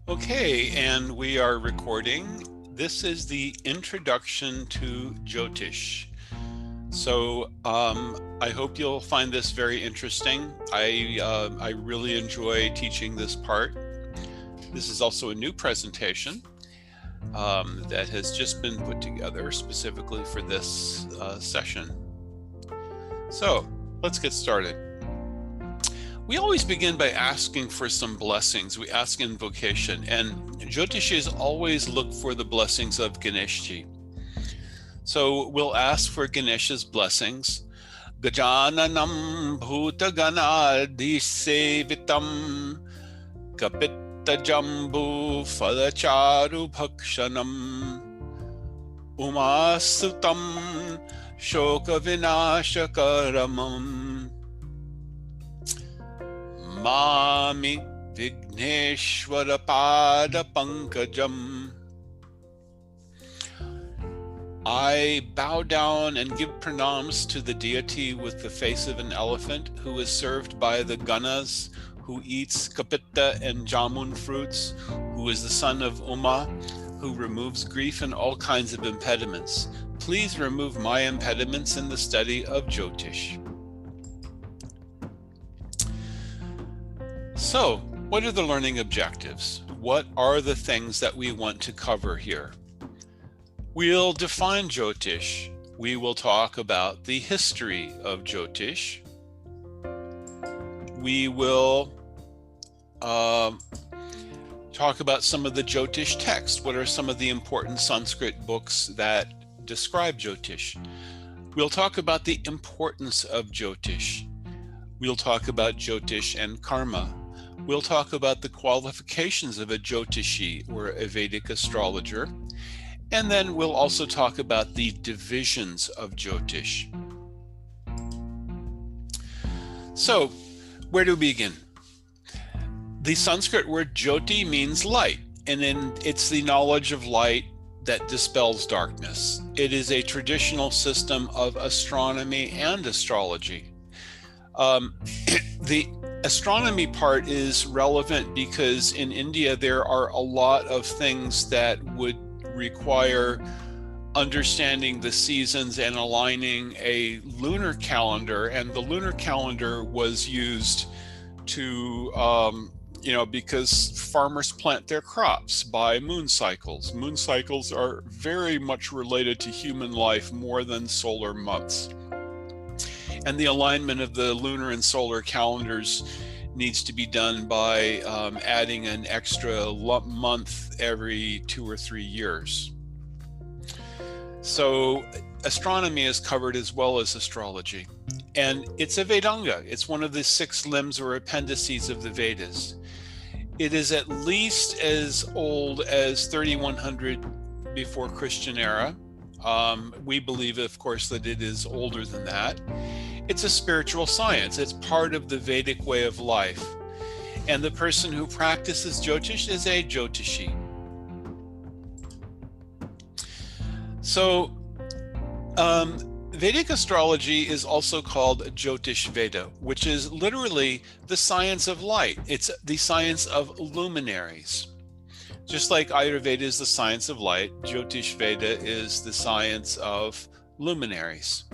Okay, and we are recording. This is the introduction to Jyotish. So I hope you'll find this very interesting. I really enjoy teaching this part. This is also a new presentation that has just been put together specifically for this session. So let's get started. We always begin by asking for some blessings. We ask invocation, and Jyotishis always look for the blessings of Ganeshji. So we'll ask for Ganesha's blessings. Gajananam bhutaganadisevitam kapitta jambu falacharu bhakshanam umasutam shoka vinashakaramam Mami Vigneshwara Pada Pankajam. I bow down and give pranams to the deity with the face of an elephant, who is served by the Ganas, who eats kapita and jamun fruits, who is the son of Uma, who removes grief and all kinds of impediments. Please remove my impediments in the study of Jyotish. So, what are the learning objectives? What are the things that we want to cover here? We'll define Jyotish. We will talk about the history of Jyotish. We will talk about some of the Jyotish texts. What are some of the important Sanskrit books that describe Jyotish? We'll talk about the importance of Jyotish. We'll talk about Jyotish and karma. We'll talk about the qualifications of a Jyotishi, or a Vedic astrologer. And then we'll also talk about the divisions of Jyotish. So, where do we begin? The Sanskrit word Jyoti means light, and it's the knowledge of light that dispels darkness. It is a traditional system of astronomy and astrology. The astronomy part is relevant because in India there are a lot of things that would require understanding the seasons and aligning a lunar calendar, and the lunar calendar was used to because farmers plant their crops by moon cycles. Moon cycles are very much related to human life more than solar months. And the alignment of the lunar and solar calendars needs to be done by adding an extra month every 2 or 3 years. So astronomy is covered as well as astrology. And it's a Vedanga. It's one of the 6 limbs or appendices of the Vedas. It is at least as old as 3100 before Christian era. We believe, of course, that it is older than that. It's a spiritual science. It's part of the Vedic way of life. And the person who practices Jyotish is a Jyotishi. So, Vedic astrology is also called Jyotish-Veda, which is literally the science of light. It's the science of luminaries. Just like Ayurveda is the science of light, Jyotish-Veda is the science of luminaries.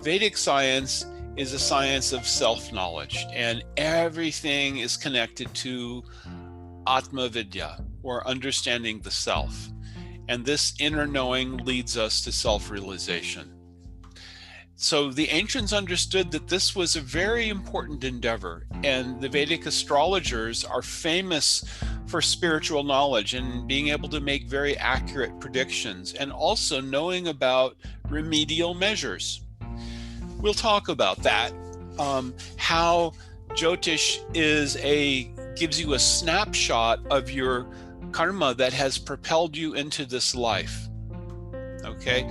Vedic science is a science of self-knowledge, and everything is connected to Atma Vidya, or understanding the self. And this inner knowing leads us to self-realization. So the ancients understood that this was a very important endeavor, and the Vedic astrologers are famous for spiritual knowledge and being able to make very accurate predictions, and also knowing about remedial measures. We'll talk about that, how Jyotish gives you a snapshot of your karma that has propelled you into this life. Okay,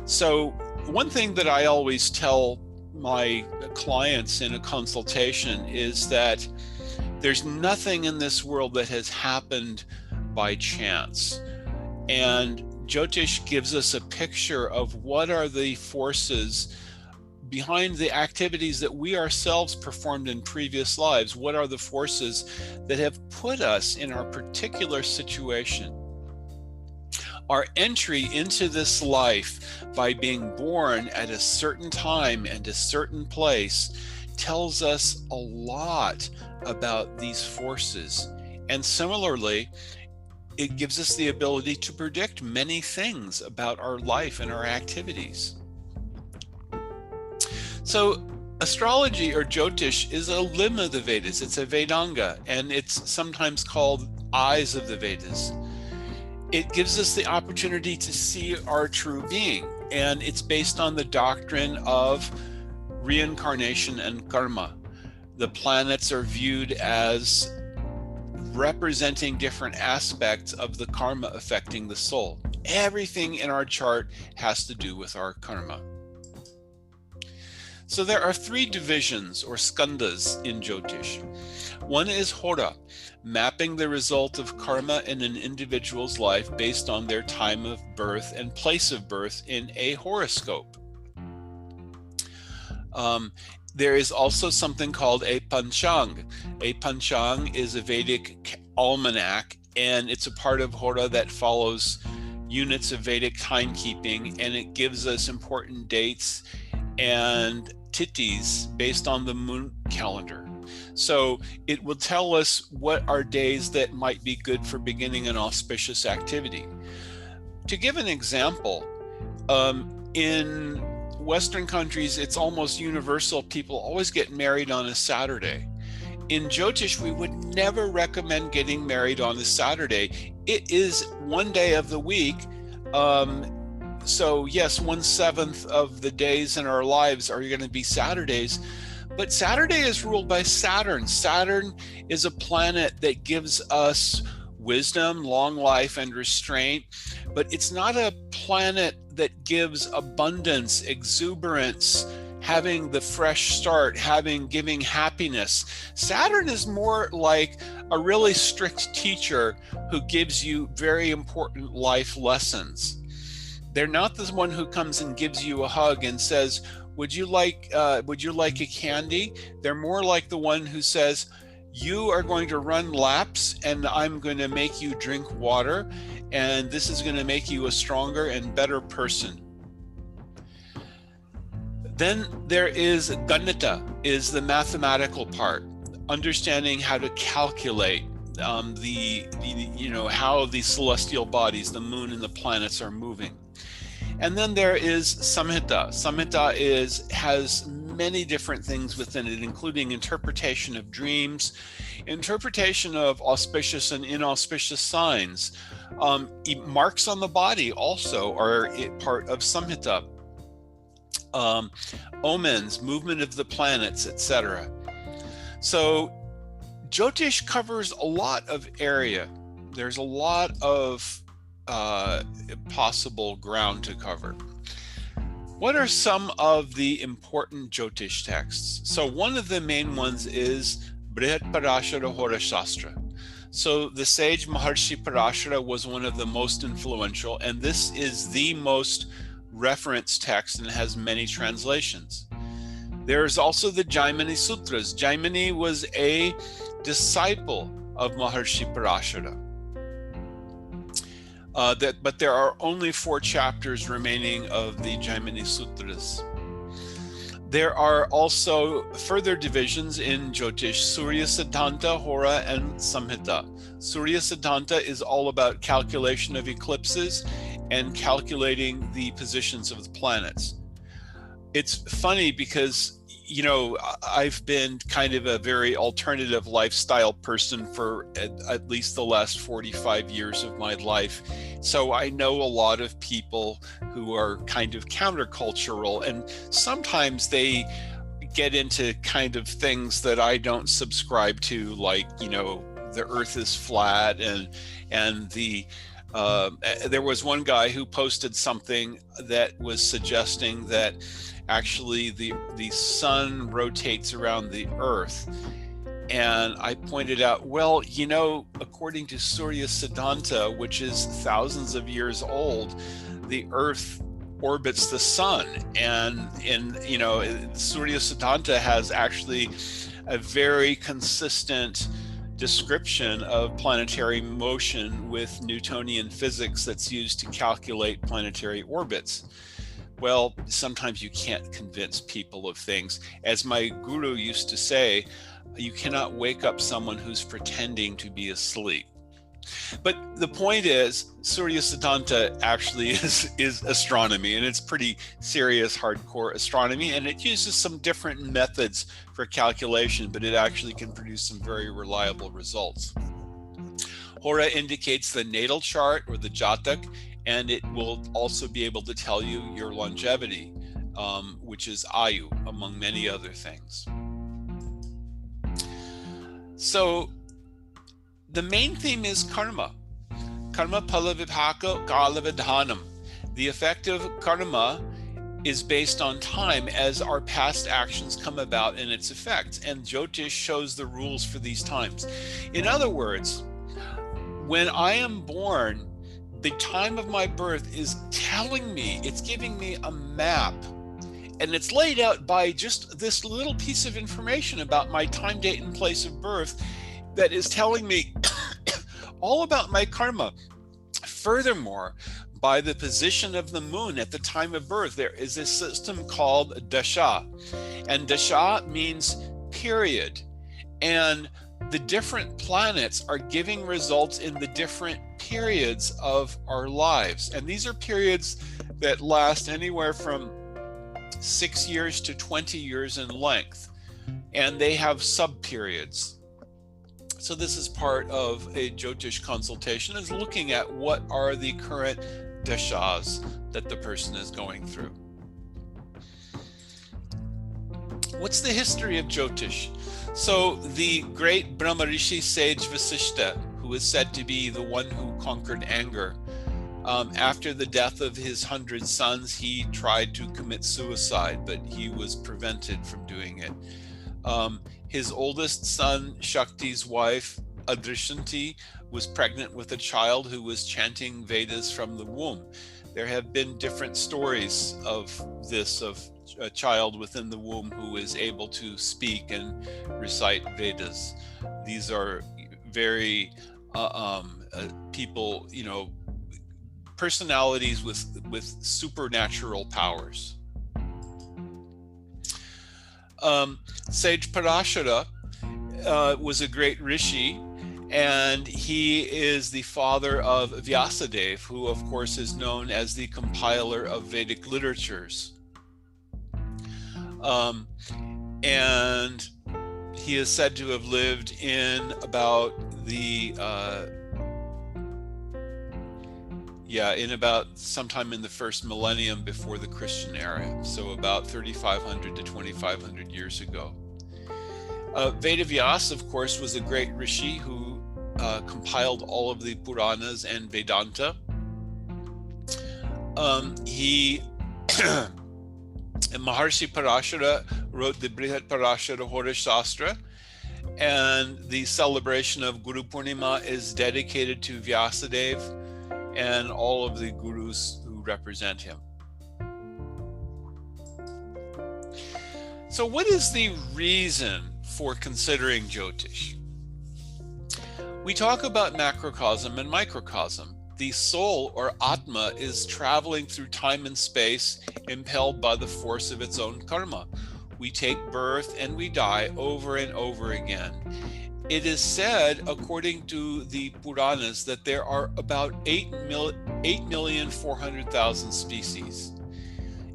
so one thing that I always tell my clients in a consultation is that there's nothing in this world that has happened by chance. And Jyotish gives us a picture of what are the forces behind the activities that we ourselves performed in previous lives. What are the forces that have put us in our particular situation? Our entry into this life by being born at a certain time and a certain place tells us a lot about these forces. And similarly, it gives us the ability to predict many things about our life and our activities. So astrology, or Jyotish, is a limb of the Vedas. It's a Vedanga, and it's sometimes called eyes of the Vedas. It gives us the opportunity to see our true being, and it's based on the doctrine of reincarnation and karma. The planets are viewed as representing different aspects of the karma affecting the soul. Everything in our chart has to do with our karma. So there are three divisions, or skandhas, in Jyotish. One is hora, mapping the result of karma in an individual's life based on their time of birth and place of birth in a horoscope. There is also something called a panchang. A panchang is a Vedic almanac, and it's a part of hora that follows units of Vedic timekeeping, and it gives us important dates and tithis based on the moon calendar. So it will tell us what are days that might be good for beginning an auspicious activity. To give an example, in Western countries, it's almost universal. People always get married on a Saturday. In Jyotish, we would never recommend getting married on a Saturday. It is one day of the week. So yes, 1/7 of the days in our lives are going to be Saturdays, but Saturday is ruled by Saturn. Saturn is a planet that gives us wisdom, long life, and restraint, but it's not a planet that gives abundance, exuberance, having the fresh start, giving happiness. Saturn is more like a really strict teacher who gives you very important life lessons. They're not the one who comes and gives you a hug and says, would you like a candy? They're more like the one who says, you are going to run laps and I'm going to make you drink water, and this is going to make you a stronger and better person. Then there is Ganita, is the mathematical part, understanding how to calculate how the celestial bodies, the moon and the planets, are moving. And then there is Samhita. Samhita has many different things within it, including interpretation of dreams, interpretation of auspicious and inauspicious signs. Marks on the body also are part of Samhita. Omens, movement of the planets, etc. So Jyotish covers a lot of area. There's a lot of possible ground to cover. What are some of the important Jyotish texts? So one of the main ones is Brihat Parashara Hora Shastra. So the sage Maharshi Parashara was one of the most influential, and this is the most referenced text and has many translations. There is also the Jaimini Sutras. Jaimini was a disciple of Maharshi Parashara. But there are only 4 chapters remaining of the Jaimini Sutras. There are also further divisions in Jyotish: Surya Siddhanta, Hora, and Samhita. Surya Siddhanta is all about calculation of eclipses and calculating the positions of the planets. It's funny because, I've been kind of a very alternative lifestyle person for at least the last 45 years of my life. So I know a lot of people who are kind of countercultural, and sometimes they get into kind of things that I don't subscribe to, like, the earth is flat, and there was one guy who posted something that was suggesting that actually the sun rotates around the earth. And I pointed out, well, according to Surya Siddhanta, which is thousands of years old, the earth orbits the sun. And Surya Siddhanta has actually a very consistent description of planetary motion with Newtonian physics that's used to calculate planetary orbits. Well, sometimes you can't convince people of things. As my guru used to say, you cannot wake up someone who's pretending to be asleep. But the point is, Surya Siddhanta actually is astronomy, and it's pretty serious, hardcore astronomy, and it uses some different methods for calculation, but it actually can produce some very reliable results. Hora indicates the natal chart or the jatak, and it will also be able to tell you your longevity, which is ayu, among many other things. So the main theme is karma. Karma phala vibhaka kala vidhanam. The effect of karma is based on time as our past actions come about and its effects. And Jyotish shows the rules for these times. In other words, when I am born, the time of my birth is telling me, it's giving me a map. And it's laid out by just this little piece of information about my time, date, and place of birth that is telling me all about my karma. Furthermore, by the position of the moon at the time of birth, there is a system called dasha. And dasha means period. And the different planets are giving results in the different periods of our lives. And these are periods that last anywhere from 6 years to 20 years in length. And they have sub-periods. So this is part of a Jyotish consultation, is looking at what are the current dashas that the person is going through. What's the history of Jyotish? So the great Brahma Rishi sage Vasishta, who is said to be the one who conquered anger, after the death of his 100 sons, he tried to commit suicide, but he was prevented from doing it. His oldest son, Shakti's wife, Adrishanti, was pregnant with a child who was chanting Vedas from the womb. There have been different stories of this, of a child within the womb who is able to speak and recite Vedas. These are very people, personalities with supernatural powers. Sage Parashara was a great rishi, and he is the father of Vyasadeva, who of course is known as the compiler of Vedic literatures. And he is said to have lived in about sometime in the first millennium before the Christian era, so about 3,500 to 2,500 years ago. Vedavyas, of course, was a great rishi who compiled all of the Puranas and Vedanta. Maharshi Parashara wrote the Brihat Parashara Hora Shastra, and the celebration of Guru Purnima is dedicated to Vyasadeva and all of the gurus who represent him. So what is the reason for considering Jyotish? We talk about macrocosm and microcosm. The soul, or Atma, is traveling through time and space, impelled by the force of its own karma. We take birth and we die over and over again. It is said, according to the Puranas, that there are about 8,400,000 species.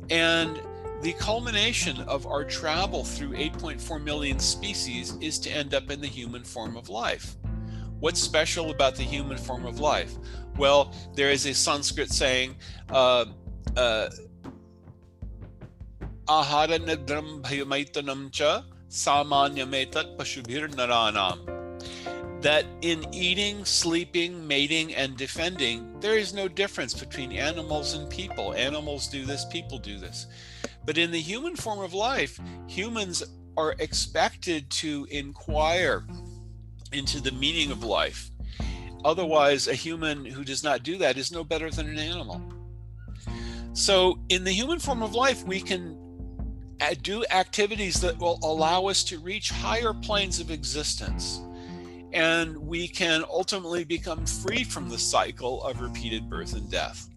And the culmination of our travel through 8.4 million species is to end up in the human form of life. What's special about the human form of life? Well, there is a Sanskrit saying, ahara nidram bhayamaitanam cha samanyametat pashubhir naranam. That in eating, sleeping, mating, and defending, there is no difference between animals and people. Animals do this, people do this. But in the human form of life, humans are expected to inquire into the meaning of life. Otherwise, a human who does not do that is no better than an animal. So in the human form of life, we can do activities that will allow us to reach higher planes of existence. And we can ultimately become free from the cycle of repeated birth and death.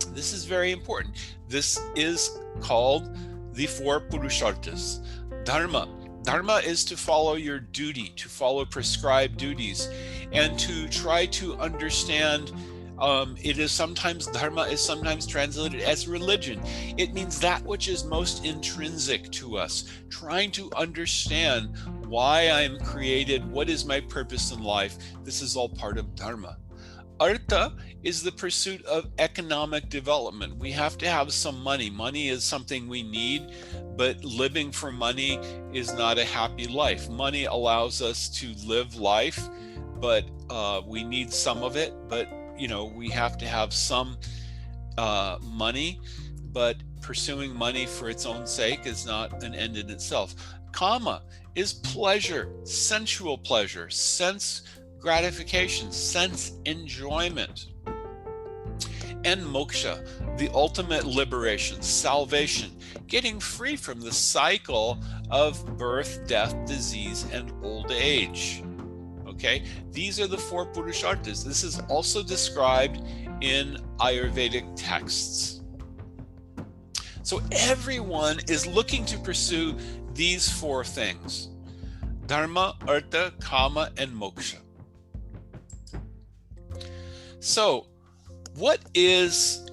This is very important. This is called the four Purusharthas. Dharma. Dharma is to follow your duty, to follow prescribed duties, and to try to understand. Dharma is sometimes translated as religion. It means that which is most intrinsic to us, trying to understand why I am created, what is my purpose in life. This is all part of Dharma. Artha is the pursuit of economic development. We have to have some money. Money is something we need, but living for money is not a happy life. Money allows us to live life, but we need some of it. But we have to have some money, but pursuing money for its own sake is not an end in itself. Kama is pleasure, sensual pleasure, sense gratification, sense enjoyment. And moksha, the ultimate liberation, salvation, getting free from the cycle of birth, death, disease, and old age. Okay, these are the four Purusharthas. This is also described in Ayurvedic texts. So everyone is looking to pursue these four things: Dharma, Artha, Kama, and Moksha. So what is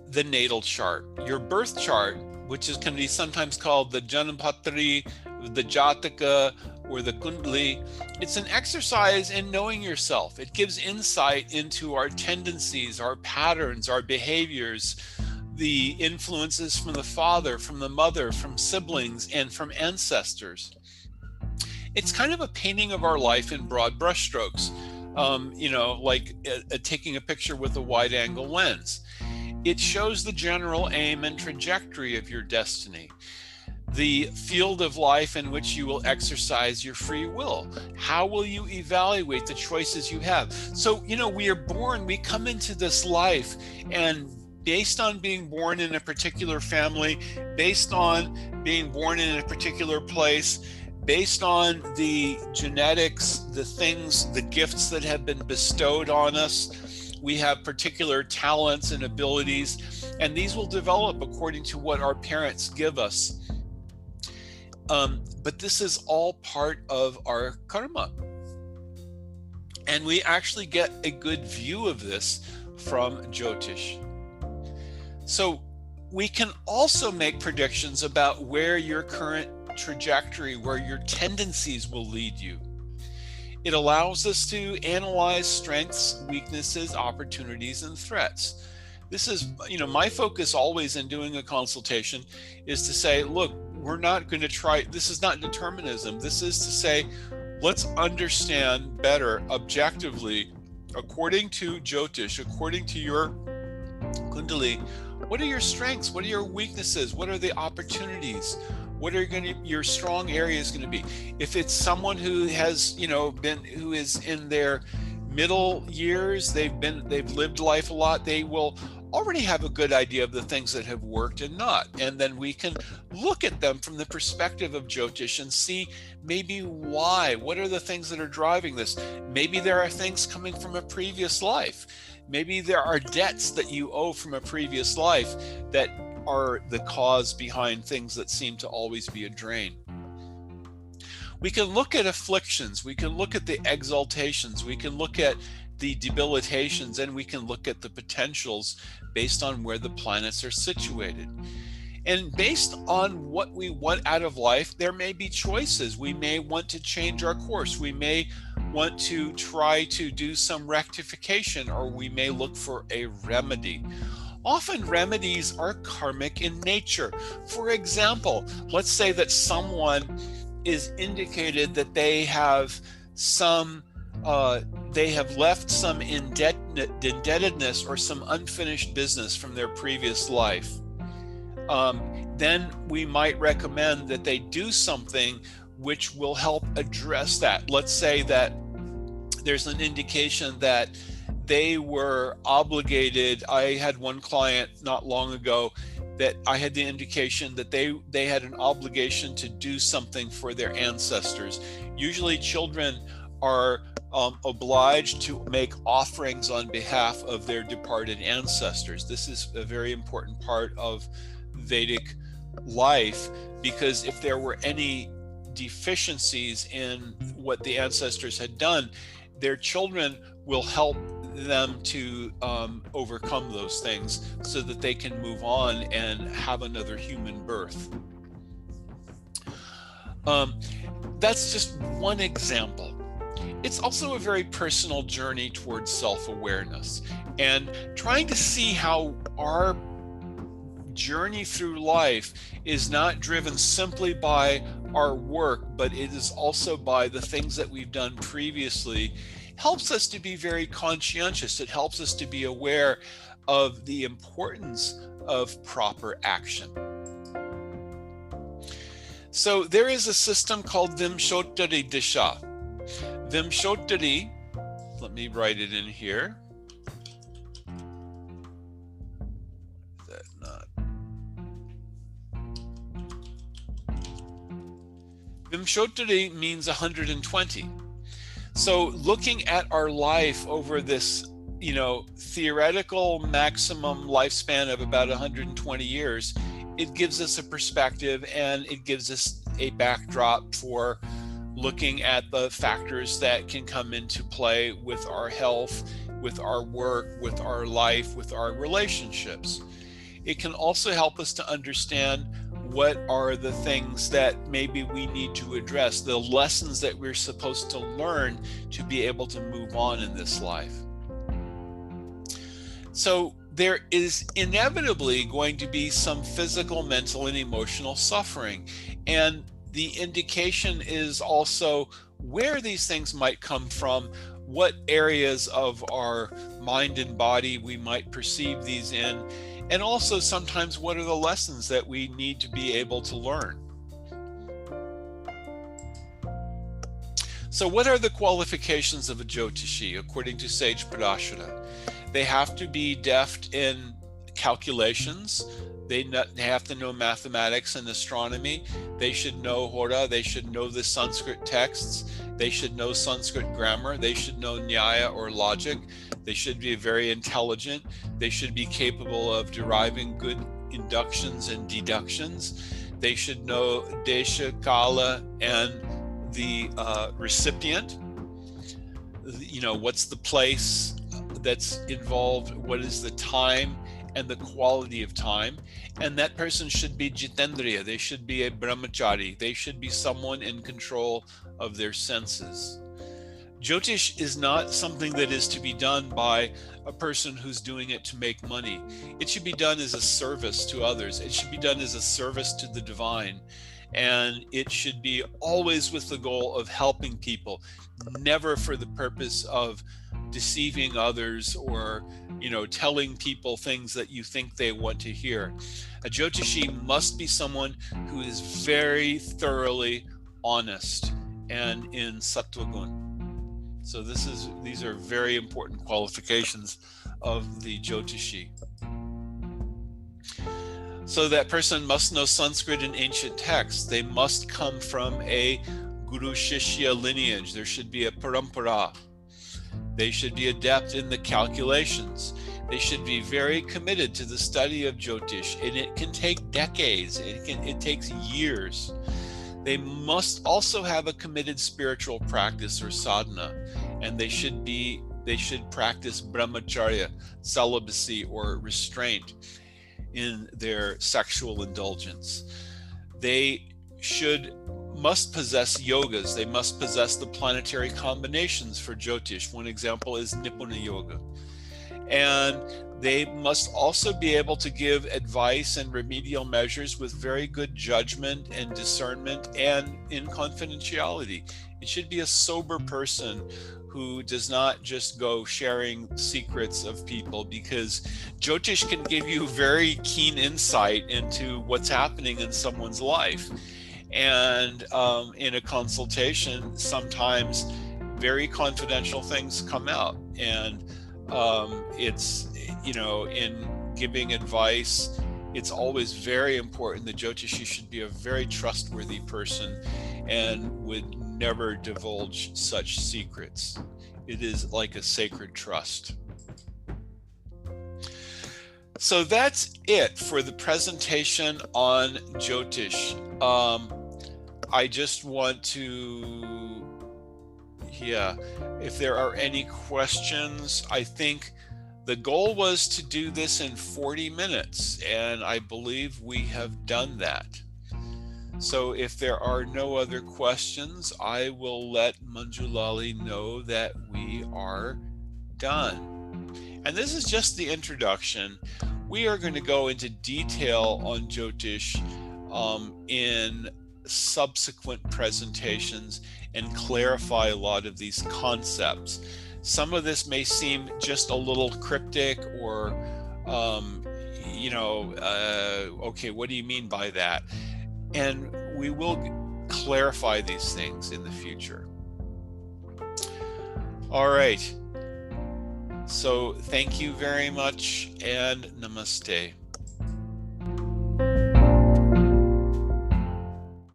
the natal chart? Your birth chart, which can be sometimes called the Janapatri, the Jataka, or the Kundali. It's an exercise in knowing yourself. It gives insight into our tendencies, our patterns, our behaviors, the influences from the father, from the mother, from siblings, and from ancestors. It's kind of a painting of our life in broad brushstrokes, like taking a picture with a wide-angle lens. It shows the general aim and trajectory of your destiny, the field of life in which you will exercise your free will. How will you evaluate the choices you have? So, we are born, we come into this life, and based on being born in a particular family, based on being born in a particular place, based on the genetics, the things, the gifts that have been bestowed on us, we have particular talents and abilities, and these will develop according to what our parents give us. But this is all part of our karma. And we actually get a good view of this from Jyotish. So we can also make predictions about where your current trajectory, where your tendencies will lead you. It allows us to analyze strengths, weaknesses, opportunities, and threats. This is, my focus always in doing a consultation is to say, look, we're not going to try, this is not determinism. This is to say, let's understand better objectively, according to Jyotish, according to your Kundali, what are your strengths? What are your weaknesses? What are the opportunities? What are your strong areas going to be? If it's someone who has, who is in their middle years, they've lived life a lot, they will already have a good idea of the things that have worked and not. And then we can look at them from the perspective of Jyotish and see maybe why. What are the things that are driving this? Maybe there are things coming from a previous life. Maybe there are debts that you owe from a previous life that are the cause behind things that seem to always be a drain. We can look at afflictions, we can look at the exaltations, we can look at the debilitations, and we can look at the potentials based on where the planets are situated. And based on what we want out of life, there may be choices. We may want to change our course. We may want to try to do some rectification, or we may look for a remedy. Often remedies are karmic in nature. For example, let's say that someone is indicated that they have left some indebtedness or some unfinished business from their previous life. Then we might recommend that they do something which will help address that. Let's say that there's an indication that they were obligated. I had one client not long ago that I had the indication that they had an obligation to do something for their ancestors. Usually children are obliged to make offerings on behalf of their departed ancestors. This is a very important part of Vedic life, because if there were any deficiencies in what the ancestors had done, their children will help them to overcome those things so that they can move on and have another human birth. That's just one example. It's also a very personal journey towards self-awareness and trying to see how our journey through life is not driven simply by our work, but it is also by the things that we've done previously. Helps us to be very conscientious. It helps us to be aware of the importance of proper action. So there is a system called Vimshottari Disha. Vimshottari, let me write it in here. Vimshottari means 120. So looking at our life over this, theoretical maximum lifespan of about 120 years, it gives us a perspective and it gives us a backdrop for looking at the factors that can come into play with our health, with our work, with our life, with our relationships. It can also help us to understand what are the things that maybe we need to address, the lessons that we're supposed to learn to be able to move on in this life. So there is inevitably going to be some physical, mental, and emotional suffering. And the indication is also where these things might come from, what areas of our mind and body we might perceive these in, and also sometimes what are the lessons that we need to be able to learn. So what are the qualifications of a Jyotishi according to sage Parashara? They have to be deft in calculations. They have to know mathematics and astronomy. They should know Hora. They should know the Sanskrit texts. They should know Sanskrit grammar. They should know Nyaya or logic. They should be very intelligent. They should be capable of deriving good inductions and deductions. They should know Desha, Kala, and the recipient. What's the place that's involved? What is the time and the quality of time? And that person should be Jitendriya. They should be a brahmachari. They should be someone in control of their senses. Jyotish is not something that is to be done by a person who's doing it to make money. It should be done as a service to others. It should be done as a service to the divine. And it should be always with the goal of helping people, never for the purpose of deceiving others or, telling people things that you think they want to hear. A Jyotishi must be someone who is very thoroughly honest and in Sattvagun. So these are very important qualifications of the Jyotishi. So that person must know Sanskrit and ancient texts. They must come from a Guru Shishya lineage. There should be a parampara. They should be adept in the calculations. They should be very committed to the study of Jyotish, and it can take decades. It takes years. They must also have a committed spiritual practice or sadhana, and they should practice brahmacharya, celibacy or restraint in their sexual indulgence. They must possess yogas. They must possess the planetary combinations for Jyotish. One example is Nipuna Yoga. And they must also be able to give advice and remedial measures with very good judgment and discernment and in confidentiality. It should be a sober person who does not just go sharing secrets of people, because Jyotish can give you very keen insight into what's happening in someone's life. And in a consultation, sometimes very confidential things come out. And It's, in giving advice, it's always very important. The Jyotishi should be a very trustworthy person and would never divulge such secrets. It is like a sacred trust. So that's it for the presentation on Jyotish. I just want to, if there are any questions. I think the goal was to do this in 40 minutes, and I believe we have done that. So if there are no other questions, I will let Manjulali know that we are done. And this is just the introduction. We are going to go into detail on Jyotish in subsequent presentations and clarify a lot of these concepts. Some of this may seem just a little cryptic, or, okay, what do you mean by that? And we will clarify these things in the future. All right. So thank you very much, and namaste.